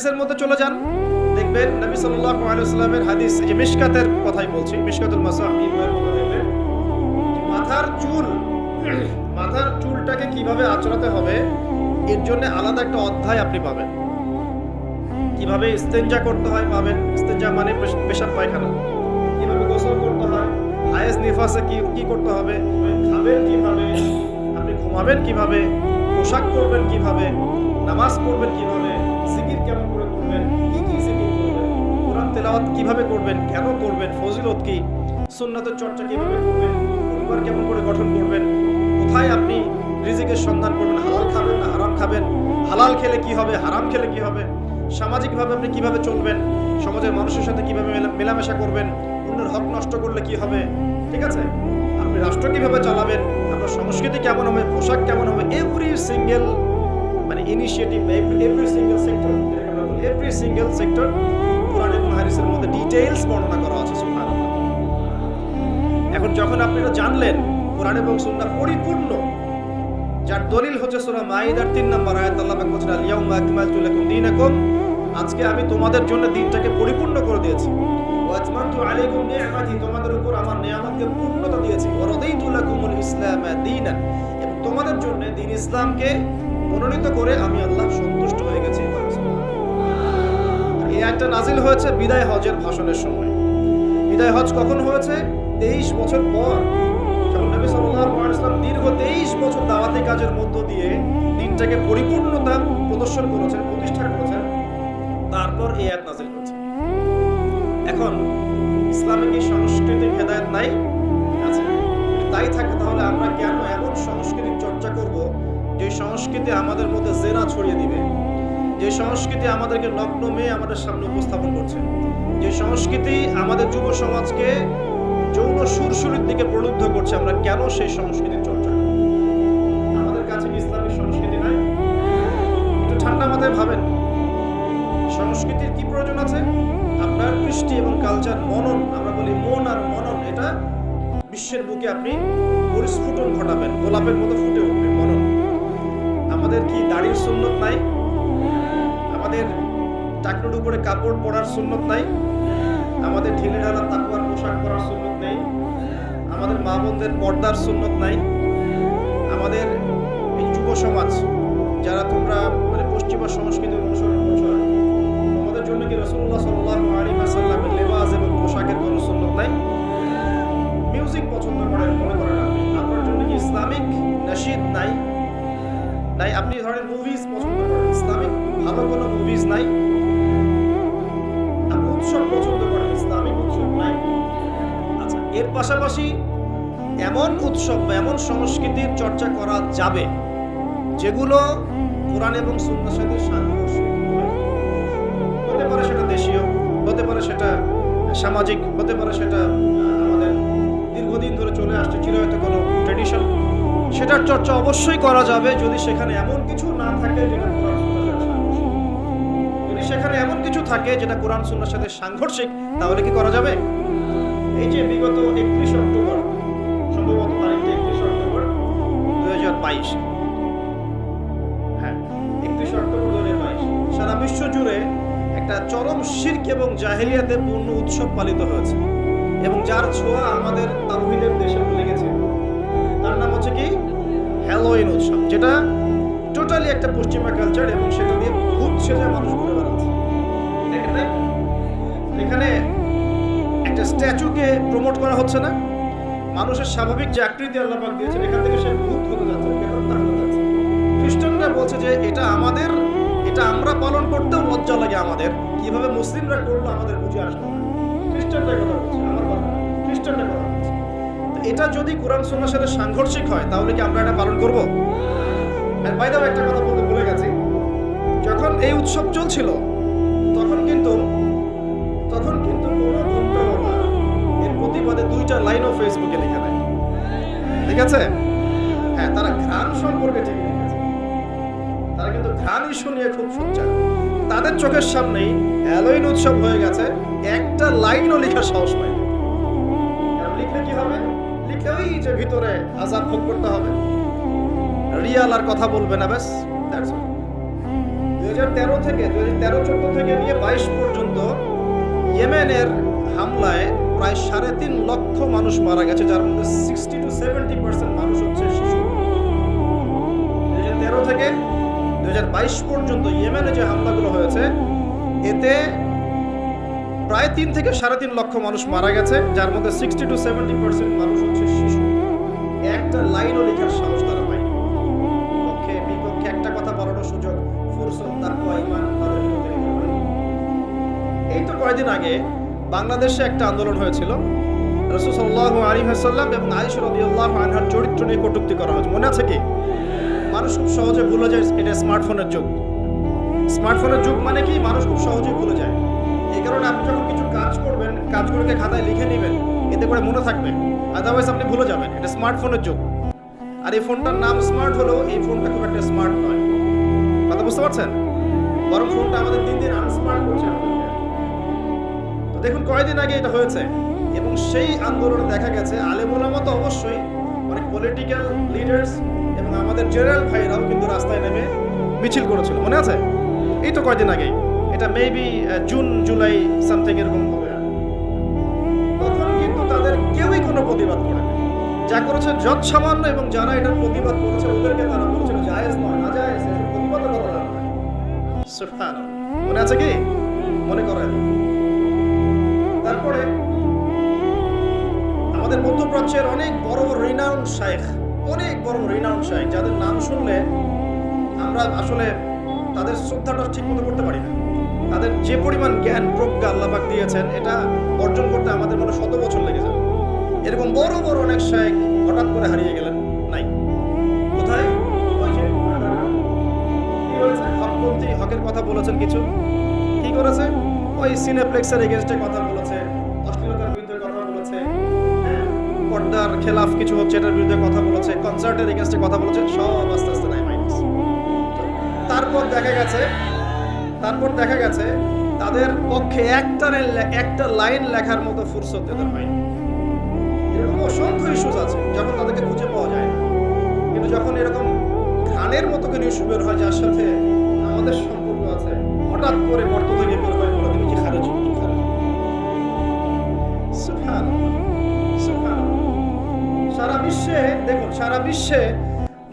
হাদিসের মধ্যে চলে যান, দেখবেন নবী সাল্লাল্লাহু আলাইহি ওয়াসাল্লামের হাদিস, এই যে মিশকাতের কথাই বলছি, মিশকাতুল মাসাবিহ এর মধ্যে দেখবেন মাথার চুলটাকে কিভাবে আঁচড়াতে হবে এর জন্য আলাদা একটা অধ্যায় আপনি পাবেন। কিভাবে ইস্তেঞ্জা করতে হয় পাবেন, ইস্তেঞ্জা মানে পেশাব পায়খানা, কিভাবে গোসল করতে হয়, হায়েজ নিফাসে কি করতে হবে, খাবেন কিভাবে, আপনি ঘুমাবেন কিভাবে, পোশাক পরবেন কিভাবে, নামাজ পড়বেন কিভাবে, জিকির কেমন করে করবেন, কি জিকির করবেন, কোরআন তেলাওয়াত কিভাবে করবেন, কেন করবেন, ফজিলত কি, সুন্নাতের চর্চা কিভাবে করবেন, পরিবার কেমন করে গঠন করবেন, কোথায় আপনি রিজিকের সন্ধান করবেন, হালাল খাবেন না হারাম খাবেন, হালাল খেলে কি হবে, হারাম খেলে কি হবে, সামাজিকভাবে আপনি কিভাবে চলবেন, সমাজের মানুষের সাথে কিভাবে মেলামেশা করবেন, অন্যের হক নষ্ট করলে কি হবে, ঠিক আছে, আপনি রাষ্ট্র কিভাবে চালাবেন, আপনার সংস্কৃতি কেমন হবে, পোশাক কেমন হবে, এভরি সিঙ্গেল মানে ইনিশিয়েটিভ, এভরি সিঙ্গেল সেক্টর কোরআন এবং হাদিসের মধ্যে ডিটেইলস বর্ণনা করা আছে। সুবহানাল্লাহ। এখন যখন আপনি এটা জানলেন কোরআন এবং সুন্নাহ পরিপূর্ণ, যার দলিল হচ্ছে সূরা মাইদার 3 নম্বর আয়াত, আল্লাহ পাক বলেছেন আল-ইয়াউমা আকমালতু লাকুম দীনাকুম, আজকে আমি তোমাদের জন্য দ্বীনটাকে পরিপূর্ণ করে দিয়েছি, ওয়া আতমামতু আলাইকুম নি'মাতি, তোমাদের উপর আমার নিয়ামতকে পূর্ণতা দিয়েছি, ওয়া রাদিতু লাকুমুল ইসলামা দীনান, এবং তোমাদের জন্য দ্বীন ইসলামকে মনোনীত করে আমি আল্লাহ সন্তুষ্ট হয়ে গেছি। এই আয়াতটা নাজিল হয়েছে বিদায় হজের ভাষণের সময়। বিদায় হজ কখন হয়েছে? 23 বছর পর, যখন নবী সাল্লাল্লাহু আলাইহি ওয়াসাল্লাম দীর্ঘ 23 বছর দাওয়াতি কাজের মধ্য দিয়ে দ্বীনটাকে পরিপূর্ণতা প্রদর্শন করেছেন, প্রতিষ্ঠা করেছেন, তারপর এই আয়াত নাজিল হয়েছে। এখন ইসলামে কি সাংস্কৃতিক হেদায়েত নাই? আছে। তাই থাকে তাহলে আমরা কেন এমন সংস্কৃতির চর্চা করব যে সংস্কৃতি আমাদের মধ্যে জেনা ছড়িয়ে দিবে, যে সংস্কৃতি আমাদেরকে নগ্ন মেয়ে আমাদের সামনে উপস্থাপন করছে, যে সংস্কৃতি আমাদের যুব সমাজকে যৌন সুরসুরির দিকে প্রলুব্ধ করছে, আমরা কেন সেই সংস্কৃতির চর্চা করব? আমাদের কাছে কি ইসলামিক সংস্কৃতি নাই? একটু ঠান্ডা মাথায় ভাবেন, সংস্কৃতির কি প্রয়োজন আছে? আপনার কৃষ্টি এবং কালচার, মনন, আমরা বলি মন আর মনন, এটা বিশ্বের বুকে আপনি পরিস্ফুটন ঘটাবেন, গোলাপের মতো ফুটে উঠবে মনন। আমাদের কি দাড়ির সুন্নত নাই? আমাদের টাকনুর উপরে কাপড় পরার সুন্নত নাই? আমাদের ঢিলে ঢালা তাকওয়ার পোশাক পরার সুন্নত নেই? আমাদের মা বোনদের পর্দার সুন্নত নাই? আমাদের এই যুব সমাজ যারা তোমরা মানে পশ্চিমা সংস্কৃতি অনুসরণ করছো, তোমাদের জন্য কি রাসূলুল্লাহ সাল্লাল্লাহু আলাইহি ওয়াসাল্লামের লেবাস এবং পোশাকের কোনো সুন্নত নাই? মিউজিক পছন্দ করেন মনে করেন আপনি, আপনার জন্য কি ইসলামিক নাশিদ নাই? নাই। আপনি ধরেন মুভিজ পছন্দ করেন, ইসলামিক ভালো কোনো মুভিজ নাই? আপনি উৎসব পছন্দ করেন, ইসলামিক উৎসব নাই? আচ্ছা, এর পাশাপাশি এমন উৎসব বা এমন সংস্কৃতির চর্চা করা যাবে যেগুলো কোরআন এবং সুন্নাহর সাথে সাংঘর্ষিক। হতে পারে সেটা দেশীয়, হতে পারে সেটা সামাজিক, হতে পারে সেটা আমাদের দীর্ঘদিন ধরে চলে আসছে চিরায়ত কোনো ট্র্যাডিশন। সেটার চর্চা অবশ্যই করা যাবে যদি সেখানে এমন কিছু না থাকে যেটা কোরআন সুন্নাহর সাথে সাংঘর্ষিক। যদি সেখানে এমন কিছু থাকে যেটা কোরআন সুন্নাহর সাথে সাংঘর্ষিক, তাহলে কি করা যাবে? এই যে বিগত 31 অক্টোবর, সম্ভবত তারিখটা 31 অক্টোবর 2022, হ্যাঁ 31 অক্টোবর 2022, সারা বিশ্ব জুড়ে একটা চরম শিরক এবং জাহেলিয়াতে পূর্ণ উৎসব পালিত হয়েছে এবং যার ছোঁয়া আমাদের তাওহীদের দেশে লেগেছে। তার নাম হচ্ছে কি হ্যালোইন উৎসব, যেটা টোটালি একটা পশ্চিমা কালচার এবং সেটা দিয়ে ভূত সেজে মানুষ ঘুরে বেড়াচ্ছে। এখানে একটা স্ট্যাচুকে প্রমোট করা হচ্ছে না, মানুষের স্বাভাবিক যে আকৃতি আল্লাহ পাক দিয়েছেন এখান থেকে সে ভূত হতে যাচ্ছে, হত্যা হতে যাচ্ছে। খ্রিস্টানরা বলছে যে এটা আমাদের, এটা আমরা পালন করতেও লজ্জা লাগে আমাদের, কিভাবে মুসলিমরা করলো আমাদের বুঝে আসলো না। খ্রিস্টানরা কথা বলছে, আমার কথা, খ্রিস্টানরা কথা বলছে। এটা যদি কোরআন সুন্নাহর সাথে সাংঘর্ষিক হয় তাহলে কি আমরা এটা পালন করব? বাই দ্য ওয়ে, একটা কথা বলতে ভুলে গেছি, যখন এই উৎসব চলছিল তখন কিন্তু কোনো ঘন্টাওয়ালা এর প্রতিবাদে 2টা লাইনও ফেসবুকে লিখে দেয়, ঠিক আছে? হ্যাঁ, তারা ঘ্রাণ সম্পর্কে ঠিক লিখেছে, তারা কিন্তু ঘ্রাণ ইস্যু নিয়ে খুব সোচ্চার। তাদের চোখের সামনেই হ্যালোইন উৎসব হয়ে গেছে, একটা লাইনও লেখার সাহস পায়। লিখলে কি হবে? লিখলে ওই যে ভিতরে আযাব ভোগ করতে হবে, রিয়াল আর কথা বলবে না, ব্যাস। 2013 থেকে 2013-14 থেকে নিয়ে 22 পর্যন্ত ইয়েমেনের হামলায় প্রায় 3.5 লক্ষ মানুষ মারা গেছে, যার মধ্যে 60 to 70% মানুষ হচ্ছে শিশু। 2013 থেকে 2022 পর্যন্ত ইয়েমেনে যে হামলাগুলো হয়েছে, এতে প্রায় 3 থেকে 3.5 লক্ষ মানুষ মারা গেছে, যার মধ্যে 60 to 70% মানুষ হচ্ছে শিশু। একটা লাইনও লেখার সাহস তারা পায়নি। পক্ষে বিপক্ষে একটা কথা বলার সুযোগ, ফুরসত, তাকওয়া, ঈমান তাদের ভিতরে নেই। এই তো কয়েকদিন আগে বাংলাদেশে একটা আন্দোলন হয়েছিল, রাসূল সাল্লাল্লাহু আলাইহি ওয়াসাল্লাম এবং আয়েশা রাদিয়াল্লাহু আনহার চরিত্র নিয়ে কটূক্তি করা হয়েছে, মনে আছে কি? মানুষ খুব সহজে ভুলে যায় এটা স্মার্টফোনের যুগ। স্মার্টফোনের যুগ মানে কি? মানুষ খুব সহজেই ভুলে যায়। এই কারণে আপনি যখন কিছু কাজ করবেন, কাজগুলোকে খাতায় লিখে নেবেন, এতে করে মনে থাকবে, আদারওয়াইজ আপনি ভুলে যাবেন। এটা স্মার্টফোনের যুগ। আর এই ফোনটার নাম স্মার্ট হলেও এই ফোনটা খুব একটা স্মার্ট নয়। কথা বুঝতে পারছেন? বরং ফোনটা আমাদের দিন দিন আনস্মার্ট করছে আমাদেরকে। তো দেখুন কয়েকদিন আগে এটা হয়েছে, এবং সেই আন্দোলনে দেখা গেছে আলেম ওলামা তো অবশ্যই, অনেক পলিটিক্যাল লিডার্স এবং আমাদের জেনারেল ভাইরাও কিন্তু রাস্তায় নেমে মিছিল করেছিল, মনে আছে? এই তো কয়েকদিন আগেই, এটা মেবি জুন জুলাই সামথিং এরকম হবে। তখন কিন্তু তাদের কেউই কোনো প্রতিবাদ করে না। যা করেছে যত সামান্য, এবং যারা এটার প্রতিবাদ করেছে ওদেরকে তারা বলেছিল জায়েজ নয়, না জায়েজ, এসব প্রতিবাদ করা যাবে না। সুবহানাল্লাহ, মনে আছে কি? মনে করেন। তারপরে আমাদের মধ্যপ্রাচ্যের অনেক বড় বড় রিনাউন্ড শাইখ, অনেক বড় রিনাউন্ড শাইখ, যাদের নাম শুনলে আমরা আসলে তাদের শ্রদ্ধাটা ঠিক মতো করতে পারি না। তাদের যে পরিমাণ জ্ঞান প্রজ্ঞা আল্লাহ পাক দিয়েছেন, এটা অর্জন করতে আমাদের মনে 100 বছর লেগে যাবে। এরকম বড় বড় অনেক শাইখ হঠাৎ করে হারিয়ে গেলেন, নাই। কোথায়? কি হয়েছে? হকপন্থী, হকের কথা বলেছেন কিছু, কি করেছে? ওই সিনেপ্লেক্সের এগেইনস্টে কথা বলেছে, অশ্লীলতার বিরুদ্ধে কথা বলেছে, পর্দার খেলাফ কিছু হচ্ছে এটার বিরুদ্ধে কথা বলেছে, কনসার্টের এগেইনস্টে কথা বলেছে, সব আস্তে আস্তে নাই মাইনাস। তারপর দেখা গেছে তাদের পক্ষে একটা লাইন লেখার মতো ফুরসত তাদের হয়নি। এরকম অসংখ্য ইস্যুস আছে যখন তাদেরকে খুঁজে পাওয়া যায় না, কিন্তু যখন এরকম গানের মতো কোনো ইস্যু বের হয় যার সাথে আমাদের সম্পর্ক আছে, হঠাৎ করে গর্ত থেকে বের হয় বলে তুমি কি খারেজ। সারা বিশ্বে দেখুন, সারা বিশ্বে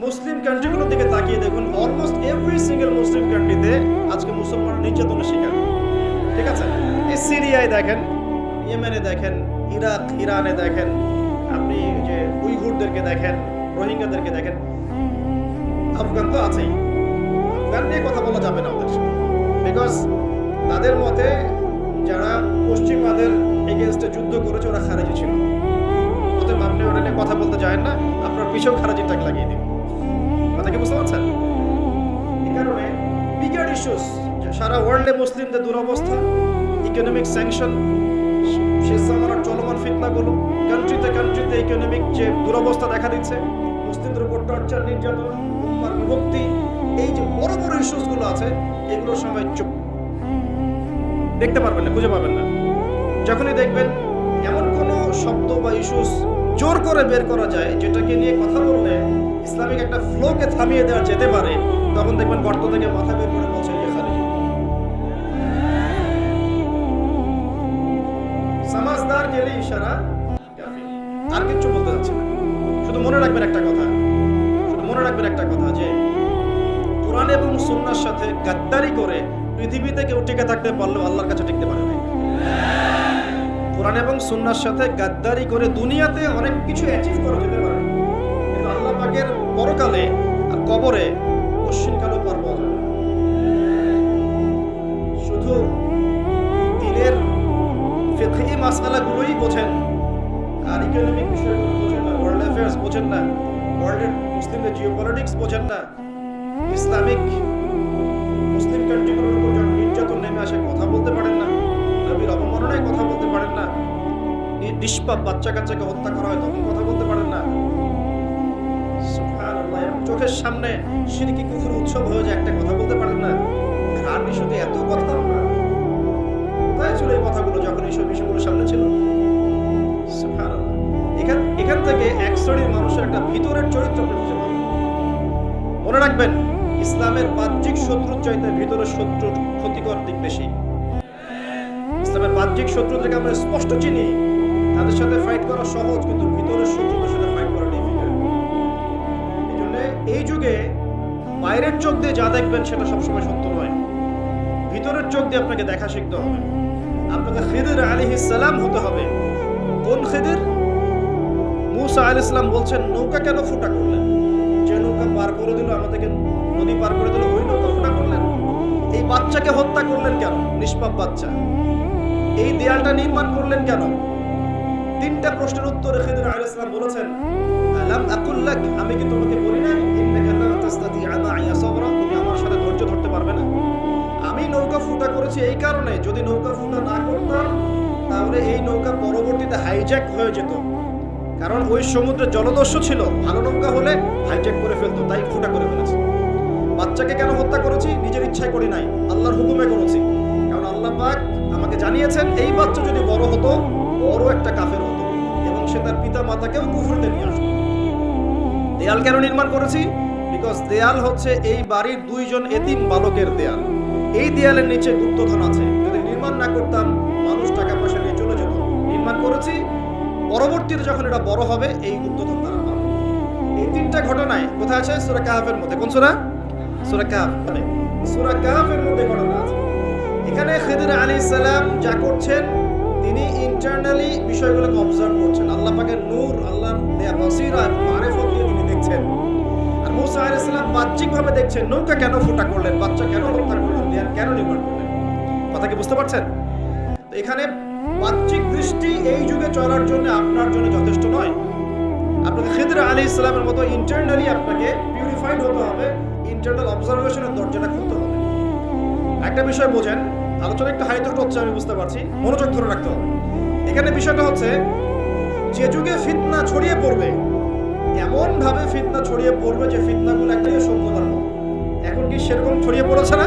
মুসলিম কান্ট্রিগুলোর দিকে তাকিয়ে দেখুন, অলমোস্ট এভরি সিঙ্গেল মুসলিম কান্ট্রিতে আজকে মুসলমান নির্যাতনের শিকার। ঠিক আছে? এই সিরিয়ায় দেখেন, ইয়েমেনে দেখেন, ইরাক ইরানে দেখেন, আপনি যে উইঘুরদেরকে দেখেন, রোহিঙ্গাদেরকে দেখেন, আফগান তো আছেই। আফগান নিয়ে কথা বলা যাবে না ওদের, বিকজ তাদের মতে যারা পশ্চিমাদের এগেনস্টে যুদ্ধ করেছে ওরা খারেজি ছিল। অতএব আপনি ওটা নিয়ে কথা বলতে যায় না, আপনার পিছনে খারেজি টাক লাগিয়ে দিন। কথা কি বুঝতে পারছেন? এই কারণে বিগার ইস্যুস, সারা ওয়ার্ল্ডে মুসলিমদের দুরবস্থা, ইকোনমিক স্যাংশন, শেষ জামানার চলমান ফিতনাগুলো, কান্ট্রিতে ইকোনমিক যে দুরবস্থা দেখা দিচ্ছে, মুসলিমদের উপর টর্চার, নির্যাতন, উম্মার বিভক্তি, এই যে বড় বড় ইস্যুসগুলো আছে, এগুলোর সময় চুপ, দেখতে পারবেন না, খুঁজে পাবেন না। যখনই দেখবেন এমন কোনো শব্দ বা ইস্যুস জোর করে বের করা যায় যেটাকে নিয়ে কথা বললে ইসলামিক একটা ফ্লোকে থামিয়ে দেওয়া যেতে পারে, তখন দেখবেন গর্ত থেকে মাথা বের করে বলছে যে খারিজি। সমাজদার গেলে ইশারা কাফি, আর কিছু বলতে যাচ্ছে না। শুধু মনে রাখবেন একটা কথা, যে কোরআন এবং সুন্নাহর সাথে গাদ্দারি করে পৃথিবীতে কেউ টিকে থাকতে পারলেও আল্লাহর কাছে টিকতে পারে না। কোরআন এবং সুন্নাহর সাথে গাদ্দারি করে দুনিয়াতে অনেক কিছু অ্যাচিভ করা যেতে পারে, কিন্তু আল্লাহ পাকের পরকালে আর কবরে কশিনকালও পার পাওয়া যাবে না। শুধু দিনের ফিকহি মাসআলাগুলোই বোঝেন, আর ইকোনমিক বিষয়গুলো বোঝেন না, ওয়ার্ল্ড অ্যাফেয়ার্স বোঝেন না, ওয়ার্ল্ডের মুসলিমদের জিওপলিটিক্স বোঝেন না, মুসলিম কান্ট্রিগুলোর উপর যখন নির্যাতন নেমে আসে কথা বলতে পারেন না, নবীর অবমাননায় কথা বলতে পারেন না, নিষ্পাপ বাচ্চা কাচ্চাকে হত্যা করা হয় তখন কথা বলতে পারেন না। সুবহানাল্লাহ, চোখের সামনে শিরকি কুফর উৎসব হয়ে যায়, একটা কথা বলতে পারেন না। ঘ্রাণ ইস্যুতে এত কথা, কোথায় ছিল এই কথাগুলো যখন এইসব বিষয়গুলো সামনে ছিল? সুবহানাল্লাহ, এখান থেকে এক শ্রেণীর মানুষের একটা ভিতরের চরিত্র খুঁজে পাবেন। মনে রাখবেন, ইসলামের বাহ্যিক শত্রুর চাইতে ভিতরের শত্রুর ক্ষতিকর দিক বেশি। ইসলামের বাহ্যিক শত্রু থেকে আমরা স্পষ্ট চিনি, তাদের সাথে ফাইট করা সহজ, কিন্তু ভিতরের শত্রুদের সাথে ফাইট করা ডিফিকাল্ট। এই জন্য এই যুগে বাইরের চোখ দিয়ে যা দেখবেন সেটা সবসময় সত্য নয়। ভিতরের চোখ দিয়ে আপনাকে দেখা শিখতে হবে। আপনাকে খিদির আলাইহিস সালাম হতে হবে। কোন খিদির? মুসা আলাইহিস সালাম বলছেন, নৌকা কেন ফুটা করলেন? যে নৌকা পার করে দিল, আমাদেরকে নদী পার করে দিল, ওই নৌকা ফুটা করলেন? এই বাচ্চাকে হত্যা করলেন কেন? নিষ্পাপ বাচ্চা। এই দেয়ালটা নির্মাণ করলেন কেন? তিনটা প্রশ্নের উত্তরে খিদির আলাইহিস সালাম বলেছেন, আলাম আকুল লাক, আমি কি তোমাকে বলি না ইন্নাকা লা তাসতাতিআ মা'ইয়া সাবরা, তুমি আমার সাথে ধৈর্য ধরতে পারবে না? আমি নৌকা ফুটা করেছি এই কারণে, যদি নৌকা ফুটা না করতাম তাহলে এই নৌকা পরবর্তীতে হাইজ্যাক হয়ে যেত। কারণ ওই সমুদ্রে জলদস্যু ছিল, ভালো নৌকা হলে হাইজ্যাক করে ফেলতো, তাই ফুটা করে ফেলেছি। বাচ্চাকে কেন হত্যা করেছি? নিজের ইচ্ছায় করি নাই, আল্লাহর হুকুমে করেছি। কারণ আল্লাহ পাক আমাকে জানিয়েছেন এই বাচ্চা যদি বড় হতো, বড় একটা কাফের হতো এবং সে তার পিতা মাতাকেও কুফরিতে নিয়ে আসতো। দেয়াল কেন নির্মাণ করেছি? বিকজ দেয়াল হচ্ছে এই বাড়ির দুইজন এতিম বালকের দেয়াল। এই দেয়ালের নিচে গুপ্তধন আছে, যদি নির্মাণ না করতাম মানুষ টাকা পয়সা নিয়ে চলে যেত। নির্মাণ করেছি, পরবর্তীতে যখন এটা বড় হবে এই গুপ্তধন তারা পাবে। এই তিনটা ঘটনায় কোথায় আছে? সূরা কাহফের মধ্যে। কোন সূরা? সূরা কাহফ। সূরা কাহফের মধ্যে ঘটনা আছে। এখানে খিদির আলাইহিস সালাম যা করছেন, তিনি ইন্টারনালি বিষয়গুলোকে অবজার্ভ করছেন। আল্লাহ পাকের নূর, আল্লাহর দেয়া বসিরা, মারিফত দিয়ে তিনি দেখছেন। আর মুসা আলাইহিস সালাম বাহ্যিকভাবে দেখছেন, নৌকা কেন ফুটা করলেন, বাচ্চা কেন হত্যা করলেন, দেয়াল কেন নির্মাণ করলেন। কথা কি বুঝতে পারছেন? তো এখানে বাহ্যিক দৃষ্টি এই যুগে চলার জন্য আপনার জন্য যথেষ্ট নয়। আপনাকে খিদির আলাইহিস সালামের মতো ইন্টারনালি আপনাকে পিউরিফাইড হতে হবে, ইন্টারনাল অবজারভেশনের দরজাটা খুলতে হবে। একটা বিষয় বোঝেন, আলোচনা একটু হাইটট হচ্ছে আমি বুঝতে পারছি, মনোযোগ ধরে রাখতে হবে। এখানে বিষয়টা হচ্ছে, যে যুগে ফিতনা ছড়িয়ে পড়বে, এমন ভাবে ফিতনা ছড়িয়ে পড়বে যে ফিতনাগুলো একটাই সভ্যতার মতো। এখন কি সেরকম ছড়িয়ে পড়েছে না?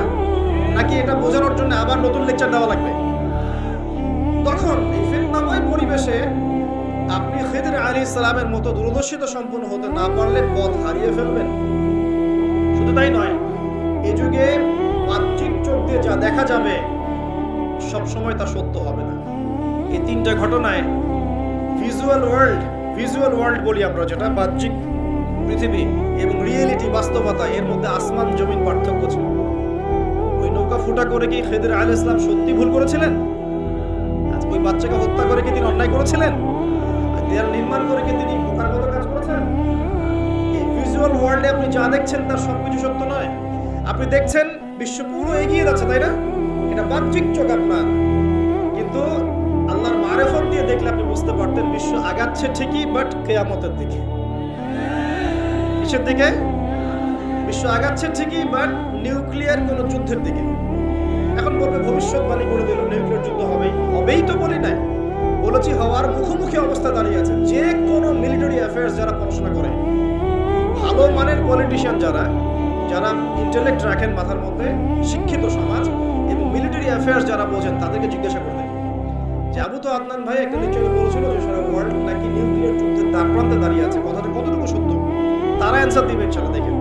নাকি এটা বোঝানোর জন্য আবার নতুন লেকচার দেওয়া লাগবে? তখন এই ফিতনাময় পরিবেশে আপনি খিদির আলাইহিস সালামের মতো দূরদর্শিতা সম্পন্ন হতে না পারলে পথ হারিয়ে ফেলবেন। শুধু তাই নয়, এই যুগে বাহ্যিক চোখ দিয়ে যা দেখা যাবে সবসময় তা সত্য হবে না। এই তিনটা ঘটনায় ভিজুয়াল ওয়ার্ল্ড বলি আমরা, যেটা বাহ্যিক পৃথিবী এবং রিয়েলিটি, বাস্তবতা, এর মধ্যে আসমান জমিন পার্থক্য ছিল। ওই নৌকা ফুটা করে কি খিদির আলাইহিস সালাম সত্যি ভুল করেছিলেন? ওই বাচ্চাকে হত্যা করে কি তিনি অন্যায় করেছিলেন? দেয়াল নির্মাণ করে কি তিনি বোকার মতো কাজ করেছেন? এই ভিজুয়াল ওয়ার্ল্ডে আপনি যা দেখছেন তার সবকিছু সত্য নয়। আপনি দেখছেন বিশ্ব পুরো এগিয়ে যাচ্ছে, তাই না? এটা বাহ্যিক চোখ আপনার, কিন্তু আল্লাহর মারিফত দিয়ে দেখলে আপনি বুঝতে পারতেন বিশ্ব আগাচ্ছে ঠিকই, বাট কিয়ামতের দিকে। কিসের দিকে? বিশ্ব আগাচ্ছে ঠিকই, বাট নিউক্লিয়ার কোন যুদ্ধের দিকে। এখন বলবে ভবিষ্যৎবাণী করে দিল নিউক্লিয়ার যুদ্ধ হবেই তো বলি নাই, বলেছি হওয়ার মুখোমুখি অবস্থা দাঁড়িয়ে আছে। যে কোনো মিলিটারি অ্যাফেয়ার্স যারা পড়াশোনা করে, ভালো মানের পলিটিশিয়ান যারা ইন্টেলেক্ট রাখেন মাথার মধ্যে, শিক্ষিত সমাজ এবং মিলিটারি অ্যাফেয়ার্স যারা বোঝেন, তাদেরকে জিজ্ঞাসা করতে যে আবু তো আদনান ভাই একটা লেকচারে বলেছিল যে সারা ওয়ার্ল্ড নাকি নিউক্লিয়ার যুদ্ধের দ্বার প্রান্তে দাঁড়িয়ে আছে, কথাটা কতটুকু সত্য? তারা অ্যান্সার দিবে ইনশাআল্লাহ। দেখেন,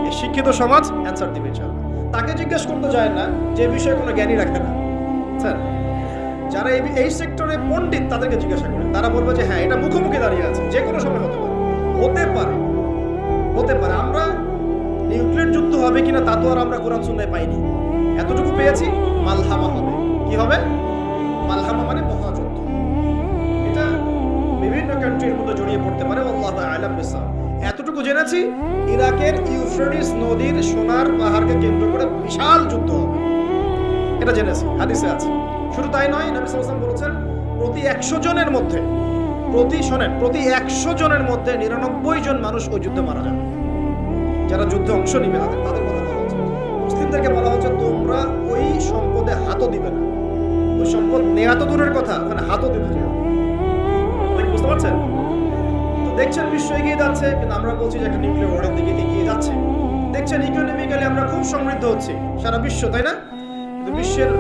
এই শিক্ষিত সমাজ অ্যান্সার দিবে ইনশাআল্লাহ। তাকে জিজ্ঞেস করতে যায় না যে বিষয়ে কোনো জ্ঞানী রাখে না। স্যার, যারা এই সেক্টরে পণ্ডিত তাদেরকে জিজ্ঞাসা করে, তারা বলবে যে হ্যাঁ, এটা মুখোমুখি দাঁড়িয়ে আছে, যে কোনো সময় হতে পারে। আমরা নিউক্লিয়ার যুদ্ধ হবে কিনা তা তো আর আমরা কোরআন সুন্নাহয় পাইনি। এতটুকু পেয়েছি, মালহামা হবে। কি হবে? মালহামা মানে মহাযুদ্ধ। এটা বিভিন্ন কান্ট্রির মধ্যে জড়িয়ে পড়তে পারে, আল্লাহু আ'লাম বিসসাওয়াব। এতটুকু জেনেছি, ইরাকের ইউফ্রেটিস নদীর সোনার পাহাড়কে কেন্দ্র করে বিশাল যুদ্ধ হবে, এটা জেনেছি, হাদিসে আছে। শুধু তাই নয়, নবী সাল্লাল্লাহু আলাইহি ওয়াসাল্লাম বলেছেন প্রতি 100 জনের মধ্যে 99 জন মানুষ ওই যুদ্ধে মারা যাবে। যারা যুদ্ধে অংশ নিবে তাদের কথা বলা হচ্ছে। মুসলিমদেরকে বলা হচ্ছে তোমরা ওই সম্পদে হাতও দিবে না। ওই সম্পদ নেওয়া তো দূরের কথা, ওখানে হাতও দিতে যাবে। বুঝতে পারছেন? তো দেখছেন বিশ্ব এগিয়ে যাচ্ছে, কিন্তু আমরা বলছি যে একটা নিউক্লিয়ার ওয়ারের দিকে এগিয়ে যাচ্ছে। দেখছেন ইকোনমিক্যালি আমরা খুব সমৃদ্ধ হচ্ছি, সারা বিশ্ব, তাই না? কিন্তু বিশ্বের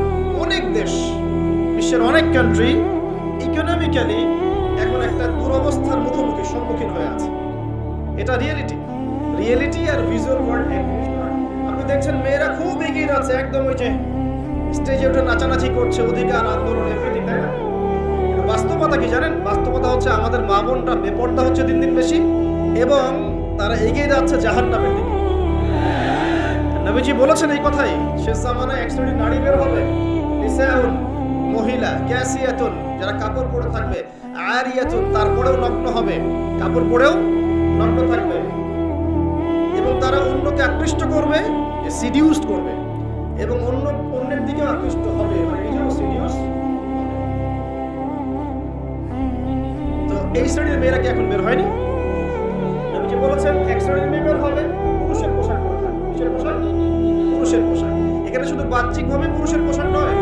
অনেক দেশ, বিশ্বের অনেক কান্ট্রি ইকোনমিক্যালি এখন একটা দুরবস্থার সম্মুখীন হয়ে আছে। এটা রিয়েলিটি আর ভিজুয়াল ওয়ার্ল্ড এক জিনিস নয়। আপনি দেখছেন মেয়েরা খুব এগিয়ে যাচ্ছে, একদম ওই যে স্টেজে উঠে নাচানাচি করছে, অধিকার আন্দোলন এভরিথিং, তাই না? বাস্তবতা কি জানেন? বাস্তবতা হচ্ছে আমাদের মা বোনরা বেপর্দা হচ্ছে দিন দিন বেশি, এবং তারা এগিয়ে যাচ্ছে জাহান্নামের দিকে। নবীজি বলেছেন এই কথাই, শেষ জামানায় এক শ্রেণীর নারী বের হবে, নিসাউন, মহিলা, কাসিয়াতুন, যারা কাপড় পরে থাকবে, আরিয়াতুন, তারপরেও নগ্ন হবে, কাপড় পরেও নগ্ন থাকবে, এবং তারা অন্যকে আকৃষ্ট করবে, সিডিউসড করবে, এবং অন্যের দিকেও আকৃষ্ট হবে, মানে নিজেও সিডিউস। তো এই শ্রেণীর মেয়েরা কি এখন বের হয়নি? নবীজি বলেছেন এক শ্রেণীর মেয়ে বের হবে, পুরুষের পোশাক পরে থাকবে। কিসের পোশাক? পুরুষের পোশাক। এখানে শুধু বাহ্যিকভাবে পুরুষের পোশাক নয়,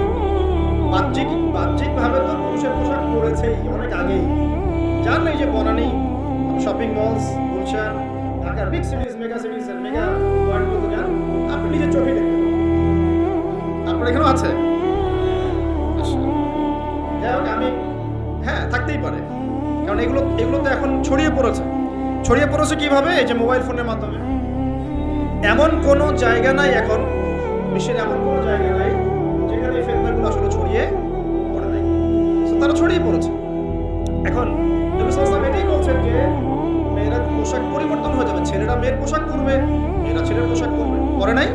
বাহ্যিকভাবে তো পুরুষের পোশাক পরেছেই অনেক আগেই। যার নেই যে বনানী, শপিং মলস, গুলশান, ঢাকার বিগ সিটিজ, মেগা সিটিজ, মেগা পয়েন্টগুলো যান, আপনি নিজের চোখে দেখবেন। আপনার এখানেও আছে? যাই হোক, হ্যাঁ, থাকতেই পারে, কারণ এগুলো তো এখন ছড়িয়ে পড়েছে কিভাবে? এই যে মোবাইল ফোনের মাধ্যমে। এমন কোনো জায়গা নাই এখন, বিশ্বের এমন কোনো জায়গা নাই যেখানে এই ফিতনাগুলো আসলে ছড়িয়ে পড়ে নাই। তারা ছড়িয়ে পড়েছে। এখন নবী সাল্লাল্লাহু আলাইহি ওয়াসাল্লাম এটাই বলছেন যে মেয়েরা পোশাক পরিবর্তন হয়ে যাবে, ছেলেরা মেয়ের পোশাক পরবে, মেয়েরা ছেলের পোশাক পরবে। পরে নাই?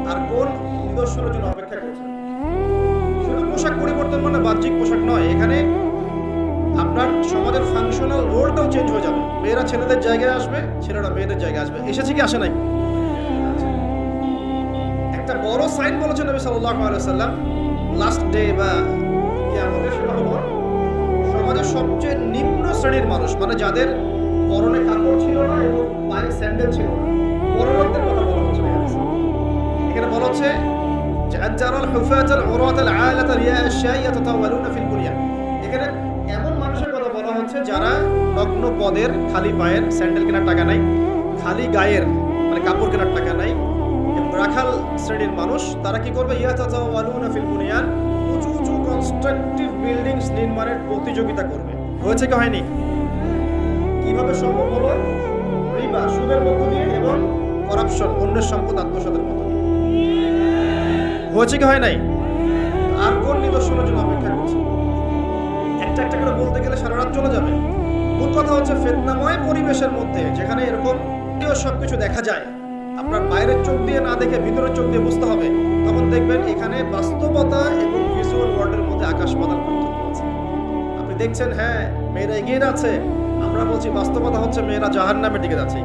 আর কোন নিদর্শনের জন্য অপেক্ষা করছেন? শুধু পোশাক পরিবর্তন মানে বাহ্যিক পোশাক নয়, এখানে আপনার সমাজের ফাংশনাল রোলটাও চেঞ্জ হয়ে যাবে। মেয়েরা ছেলেদের জায়গায় আসবে, ছেলেরা মেয়েদের জায়গায় আসবে। এসেছে কি আসে নাই? একটা বড় সাইন বলেছেন নবী সাল্লাল্লাহু আলাইহি ওয়াসাল্লাম লাস্ট ডে বা কিয়ামতের, সেটা হলো সমাজের সবচেয়ে নিম্ন শ্রেণীর মানুষ, মানে যাদের পরনে কাপড় ছিল না এবং পায়ে স্যান্ডেল ছিল না, পরলোকদের কথা বলা হচ্ছে। এখানে বলা হচ্ছে যে আজজারাল হুফাতাল উরাতাল আলাতাল ইয়াশাই ইয়াতাতাওয়ালুনা ফিল বুনিয়ান। এখানে এমন মানুষের কথা বলা হচ্ছে যারা নগ্ন পদের, খালি পায়ের, স্যান্ডেল কেনার টাকা নাই, খালি গায়ের মানে কাপড় কেনার টাকা নাই, এবং রাখাল শ্রেণীর মানুষ। তারা কি করবে? ইয়াতাতাওয়ালুনা ফিল বুনিয়ান, উঁচু উঁচু কনস্ট্রাকটিভ বিল্ডিংস নির্মাণের প্রতিযোগিতা করবে। হয়েছে কি হয়নি? কিভাবে সম্ভব হলো? রিবা, সুদের মধ্য দিয়ে, এবং করাপশন, অন্যের সম্পদ আত্মসাতের মধ্য দিয়ে। হয়েছে কি হয় নাই? আর কোন নিদর্শনের জন্য অপেক্ষা করছে? একটা একটা করে বলতে গেলে সারা রাত চলে যাবে। মূল কথা হচ্ছে ফিতনাময় পরিবেশের মধ্যে, যেখানে এরকম সবকিছু দেখা যায়, আপনার বাইরের চোখ দিয়ে না দেখে ভিতরের চোখ দিয়ে বুঝতে হবে, তখন দেখবেন এখানে বাস্তবতা এবং ভিজুয়াল ওয়ার্ল্ডের মধ্যে আকাশ পাতাল পার্থক্য আছে। আপনি দেখছেন হ্যাঁ মেয়েরা এগিয়ে যাচ্ছে, আমরা বলছি বাস্তবতা হচ্ছে মেয়েরা জাহান্নামের দিকে যাচ্ছে।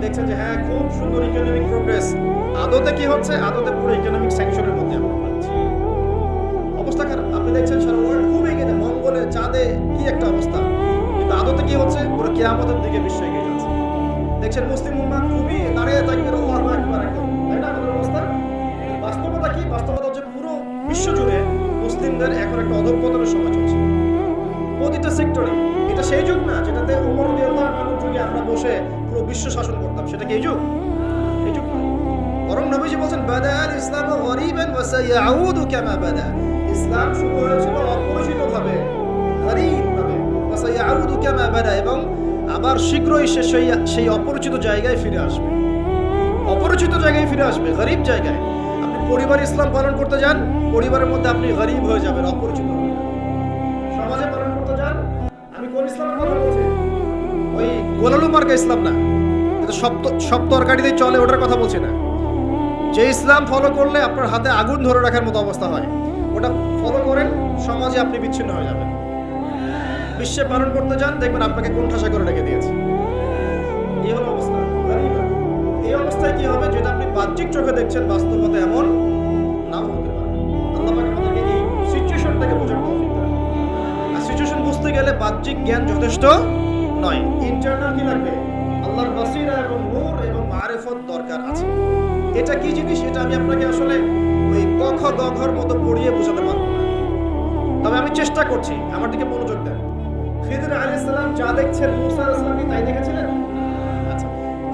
দেখছেন যে হ্যাঁ খুব সুন্দর ইকোনমিক প্রোগ্রেস, আদতে কি হচ্ছে? আদতে পুরো ইকোনমিক স্যাংশনের মধ্যে আমরা পাচ্ছি। অবস্থা খারাপ। আপনি দেখছেন সারা ওয়ার্ল্ড খুব এগিয়ে, মঙ্গলে, চাঁদে কি একটা অবস্থা, কিন্তু আদতে কি হচ্ছে? পুরো কিয়ামতের দিকে বিশ্ব এগিয়ে যাচ্ছে। দেখছেন মুসলিম উম্মাহ খুবই দাঁড়িয়ে তাকবীর আল্লাহু আকবার একদম, তাই না আমাদের অবস্থা? বাস্তবতা কি? বাস্তবতা হচ্ছে পুরো বিশ্ব জুড়ে মুসলিমদের এখন একটা অধঃপতনের সময় চলছে প্রতিটা সেক্টরে। এটা সেই যুগ না যেটাতে ওমর রাদিয়াল্লাহু আনহুর যুগে আমরা বসে পুরো বিশ্ব শাসন করতাম, সেটা কি এই যুগ? এই যুগ না। বরং নবীজি বলেছেন বাদাল ইসলামু গরীবান ওয়া সায়াউদু কামা বাদা। ইসলাম শুরু হয়েছিল অপরিচিতভাবে, গরীবভাবে, ওয়া সায়াউদু কামা বাদা, এবং আবার শীঘ্রই সেই অপরিচিত জায়গায় ফিরে আসবে। অপরিচিত জায়গায় ফিরে আসবে, গরীব জায়গায়। আপনি পরিবার ইসলাম পালন করতে যান, পরিবারের মধ্যে আপনি গরীব হয়ে যাবেন, অপরিচিত। সমাজে পালন করতে যান, আমি কোন ইসলামের কথা বলছি? ওই গোলালু মার্কা ইসলাম না, এটা সব তরকারিতেই চলে ওটার কথা বলছি না। যে ইসলাম ফলো করলে আপনার হাতে আগুন ধরে রাখার মতো অবস্থা হয়, ওটা ফলো করেন, সমাজে আপনি বিচ্ছিন্ন হয়ে যাবেন। বিশ্বে পালন করতে যান, দেখবেন আপনাকে কোণঠাসা করে রেখে দিয়েছে। এই হলো অবস্থা। এই অবস্থায় কি হবে? যেটা আপনি বাহ্যিক চোখে দেখছেন, বাস্তবতা এমন নাও হতে পারে। আল্লাহ পাক আমাদেরকে এই সিচুয়েশনটাকে বোঝার তৌফিক দেন। আর সিচুয়েশন বুঝতে গেলে বাহ্যিক জ্ঞান যথেষ্ট নয়, ইন্টারনাল কি লাগবে? আল্লাহর বাসিরা এবং নূর এবং মারিফত দরকার আছে। এটা কি জিনিস? এটা আমি আপনাকে আসলে ওই ক খ গ ঘর মতো পড়িয়ে বোঝাতে পারবো না, তবে আমি চেষ্টা করছি। আমার দিকে মনোযোগ দেন। খিদর আলাইহিস সালাম যা দেখছেন, মূসা আলাইহিস সালাম কি তাই দেখেছিলেন? আচ্ছা,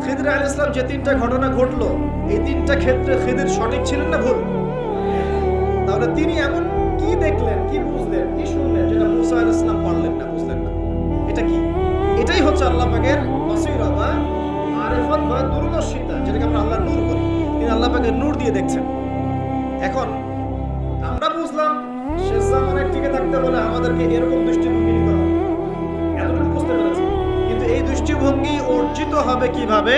খিদর আলাইহিস সালাম যে তিনটা ঘটনা ঘটলো, এই তিনটা ক্ষেত্রে খিদর সঠিক ছিলেন না ভুল? তাহলে তিনি এমন কি দেখলেন, কি বুঝলেন, কি শুনলেন যেটা মূসা আলাইহিস সালাম পারলেন না, বুঝলেন না? এটা কি? এটাই হচ্ছে আল্লাহ পাকের বাসীরা বা মারিফত বা দূরদর্শিতা, যেটাকে আমরা পাকের নূর দিয়ে দেখছেন। এখন আমরা বুঝলাম শেষ জামানায় টিকে থাকতে বলে আমাদেরকে এরকম দৃষ্টিভঙ্গি নিতে হবে, এতটুকু বুঝতে পেরেছি। কিন্তু এই দৃষ্টিভঙ্গি অর্জিত হবে কিভাবে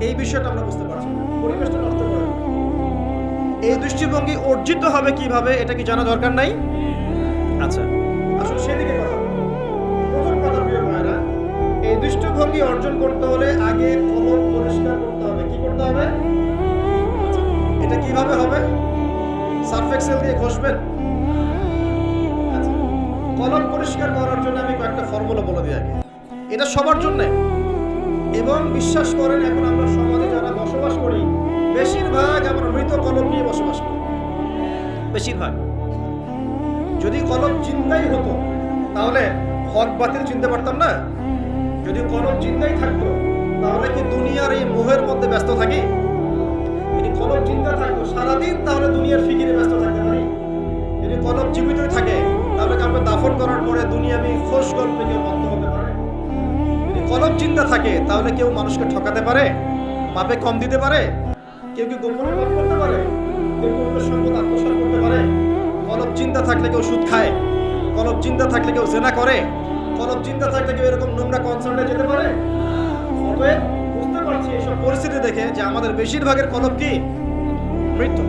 এই বিষয়টা আমরা বুঝতে পারছি না। পরিবেশটা নষ্ট করে এই দৃষ্টিভঙ্গি অর্জিত হবে কিভাবে এটা কি জানা দরকার নাই? আচ্ছা, আসলে সেদিকে কথা বলবো। প্রথম কথা প্রিয় ভাইরা, এই দৃষ্টিভঙ্গি অর্জন করতে হলে আগে কলম পরিষ্কার করতে হবে। কি করতে হবে? এটা কিভাবে হবে? সার্ফ এক্সেল দিয়ে ঘষবেন? আচ্ছা, কলম পরিষ্কার করার জন্য আমি কয়েকটা ফর্মুলা বলে দিই আগে। এটা সবার জন্য, এবং বিশ্বাস করেন এখন আমরা সমাজে যারা বসবাস করি বেশিরভাগ আমরা মৃত কলম নিয়ে বসবাস করি। বেশিরভাগ। যদি কলম চিন্তাই হতো তাহলে হক বাতিল চিনতে পারতাম না। যদি কলম চিন্তাই থাকতো তাহলে কি দুনিয়ার এই মোহের মধ্যে ব্যস্ত থাকি? যদি কলম চিন্তা থাকতো সারাদিন তাহলে দুনিয়ার ফিকিরে ব্যস্ত থাকতে পারি। যদি কলম জীবিতই থাকে তাহলে কাউকে দাফন করার পরে দুনিয়াবি খোশ গল্পে কেউ বন্ধ হতে পারে। যদি কলম চিন্তা থাকে তাহলে কেউ মানুষকে ঠকাতে পারে, মাপে কম দিতে পারে, কেউ কি গোপনে পাপ করতে পারে, কেউ কেউ সম্পদ আত্মসাৎ করতে পারে। কলম চিন্তা থাকলে কেউ সুদ খায়, কলম চিন্তা থাকলে কেউ জেনা করে, কলম চিন্তা থাকলে কেউ এরকম নোংরা কনসার্টে যেতে পারে। অতএব বুঝতে পারছি এইসব পরিস্থিতি দেখে যে আমাদের বেশিরভাগের কলম কি মৃত্যু।